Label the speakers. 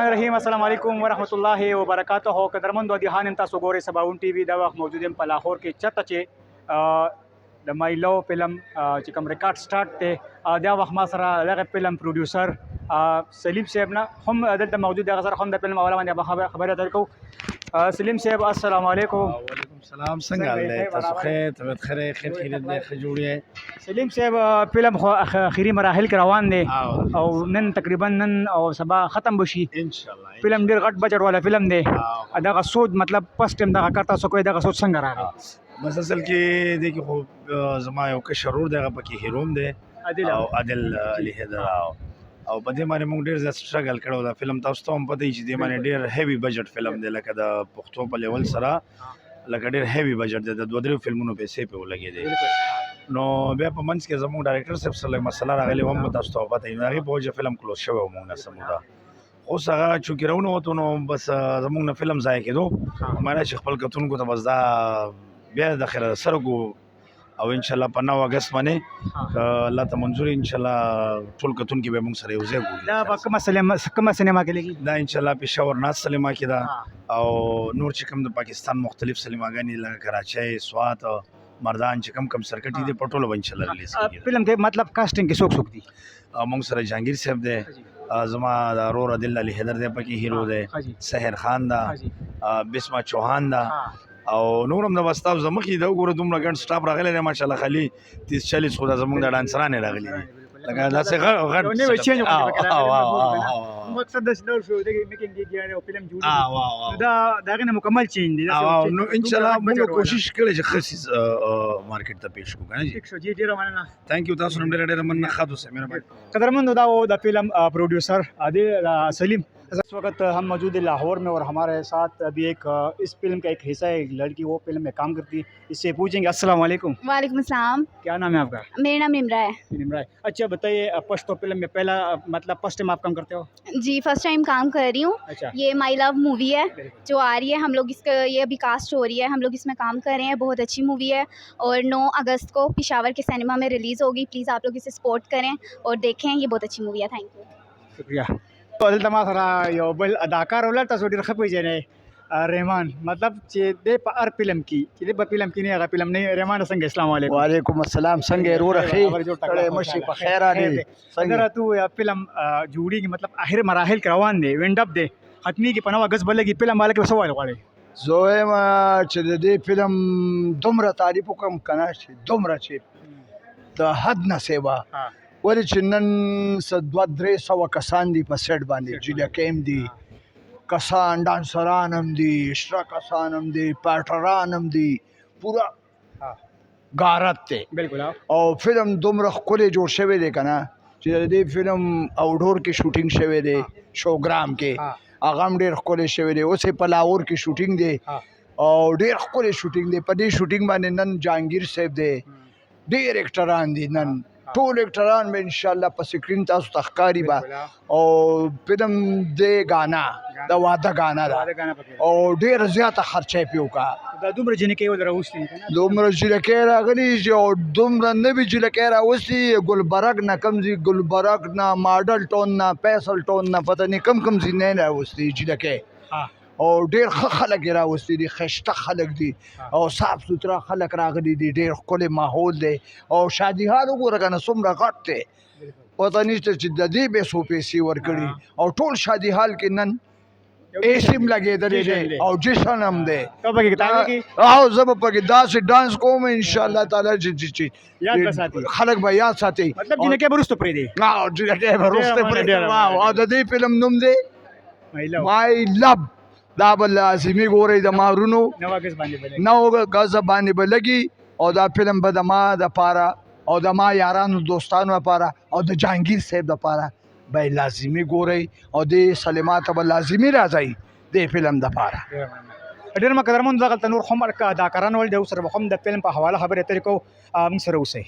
Speaker 1: الرحیم السلام علیکم ورحمۃ اللہ وبرکاتہ قدرمند ودیحان تاسو ګورئ سباون ټي وي دا وخت موجود یم په لاهور کې چته چې د مایلو فلم چې کوم ریکارډ سٹارټ دی دا وخت ما سره دغه فلم پروډوسر سلیم صاحب نه هم دلته موجود دی. هغه سره هم د فلم حواله باندې خبرې درکو. سلیم صاحب السلام علیکم.
Speaker 2: وعلیکم السلام. څنګه حال دی؟ تاسو ښه طبیعت خیر خیریت دی ښه جوړ.
Speaker 1: سلیم صاحب فلم خو اخیری مراحل کې روان دی او نن تقریبا نن او سبا ختم بشي
Speaker 2: ان شاء الله.
Speaker 1: فلم ډیر غټ بجټ والا فلم دی. دغه سوچ مطلب فرست ټایم دغه کارته سو کوی دغه سوچ څنګه راغی؟
Speaker 2: بس اصل کې د کې خو زما یو کشرور دغه پکې هیروم دی او عادل علي حیدر او په دې باندې موږ ډیر زیات سټرګل کړو. دا فلم تاسو ته هم پته چې دې باندې ډیر هیوی بجټ فلم دی لکه د پښتو په لیول سره لکه ډیر هیوی بجټ دی د دوه درې فلمونو پیسې په ولګي دي. نو بیا په منځ کې زموږ ډایرکټر صاحب سره مسله راغلی و هم تاسو ته پته نه هغه په وجه فلم کلوز شوی و موږ نه سمودا اوس هغه چونکې راونه وته نو بس زموږ نه فلم ځای کېدو مانه چې خپل کتونکو ته بس دا بیا د خیر سره کو او ان شاء الله په 9 اگست باندې الله ته منظور ان شاء الله ټول کتون کې به موږ سره یو ځای ګورو.
Speaker 1: دا کومه سینما کې لګي؟
Speaker 2: دا ان شاء الله پېښور ناز سینما کې دا او نور چې کوم د پاکستان مختلف سینماګانې لکه کراچۍ سوات مردان چې کوم سرکټي دي په ټولو ان شاء الله ریلیز کیږي.
Speaker 1: فلم کې مطلب کاسټینګ کې څوک دي؟
Speaker 2: موږ سره جهانگیر صاحب دی زما د رور عادل علي حیدر دی پکې هیرو دی سحر خان دا بسمه چوهان دا او نورم د واستاو زمخې دا وګوره دومره ګڼ سټاف راغلی دی ماشاءالله خالي 30-40 خو د زموږ د ډانسرانې راغلي دي لکه داسې غټ
Speaker 1: مقصد د ډول شو د میکینګ دی او فلم جوړ دا دغه نه مکمل چینج دی.
Speaker 2: نو ان شاء الله موږ کوشش کړی چې خصيص مارکیټ ته پیش کوو کنه
Speaker 1: جی ډیر مننه.
Speaker 2: ثانک یو تاسو هم ډیر مننه خاطر سے مهرباني.
Speaker 1: قدرمند دا فلم پروڈیوسر عادل سلیم इस वक्त हम मौजूद हैं लाहौर में और हमारे साथ अभी एक इस फिल्म का एक हिस्सा है एक लड़की वो फिल्म में काम करती है. इससे पूछेंगे. अस्सलाम वालेकुम.
Speaker 3: वालेकुम सलाम.
Speaker 1: क्या नाम है आपका?
Speaker 3: मेरा नाम निम्रा है.
Speaker 1: निम्रा है. अच्छा बताइए पश्तो फिल्म में पहला मतलब फर्स्ट टाइम आप काम करते हो?
Speaker 3: जी फर्स्ट टाइम काम कर रही हूँ.
Speaker 1: अच्छा.
Speaker 3: ये माई लव मूवी है जो आ रही है. हम लोग इसका ये अभी कास्ट हो रही है. हम लोग इसमें काम कर रहे हैं. बहुत अच्छी मूवी है और 9 अगस्त को पेशावर के सिनेमा में रिलीज़ होगी. प्लीज़ आप लोग इसे सपोर्ट करें और देखें. ये बहुत अच्छी मूवी है. Thank you.
Speaker 1: शुक्रिया. دلته ما سره یو بل اداکار ولر تاسو ډیر ښه پیژنئ رحمان مطلب چې د په هر فلم کې چې د فلم کې نه هغه فلم نه رحمان څنګه السلام علیکم.
Speaker 4: وعلیکم السلام. څنګه ورور خیر مشي په خیر علي
Speaker 1: څنګه تو یا فلم جوړیږي مطلب اخر مراحل روان دي وینډ اپ دي ختمي کې په 9 اگست بلګي فلم مالک وسوال غواړي
Speaker 4: زویم چې د دې فلم دومره تعریف وکم کنه چې دومره چې د حد نه سیوا ولې چې نن 200-300 کسان دي په سیټ باندې جلکیم دي کسان ډانسران هم دي اشترا کسان هم دي پاټران هم دي پورا غارت ته
Speaker 1: بالکل
Speaker 4: او فلم دومره ښکلی جوړ شوی دی کنه چې د دې فلم آوټډور کې شوټینګ شوی دی شوګرام کې هغه هم ډېر ښکلی شوی دی. اوس یې په لاهور کې شوټینګ دی او ډېر ښکلی شوټینګ دی. په دې شوټینګ باندې نن جهانگیر صاحب دی ډېر اکټران دي نن ټول اکټران به انشاءالله په سکرین تاسو ته ښکاري به او فلم د غانا د واده غانا ده او ډېر زیاته خرچه یې پې وکړه.
Speaker 1: دا دومره جنکۍ ول راوستي
Speaker 4: دومره جلکۍ راغلي چې دومره نوي جلکۍ راوستي ګلبرګ نه کم ځي ګلبرګ نه ماډل ټون نه فیصل ټون نه پته نه کم ځي نه راوستي جلکۍ او ډېر ښه خلک یې راوستي دي ښایسته خلک دي او صاف سوتره خلک راغلي دي ډېر ښکلی ماحول دی او شادي حال وګوره که نه څومره غټ دی پته نشته چې د دې به څو پیسې ورکړي او ټول شادي حال کې نن اے سي هم لګېدلی دی او جشن هم دی او زه به پکې داسې ډانس کوم انشاءالله تعالی چې خلک به یاد ساتي
Speaker 1: مطلب جنکۍ به وروسته پرېږدي
Speaker 4: جنکۍ به وروسته پرېږدي او د دې فلم نوم دی مای لب دا به لازمي ګورئ د مارونو
Speaker 1: 9 اگست
Speaker 4: باندې به لګي او دا فلم به د ما دپاره او د ما یارانو دوستانو لپاره او د جهانگیر صاحب دپاره به لازمي ګورئ او دې سلیما ته به لازمي راځئ دې فلم دپاره.
Speaker 1: ډېر قدرمند دغلته نور هم اداکاران ول دی سره به هم د فلم په حواله خبرې اترې کوو موږ سره اوسئ.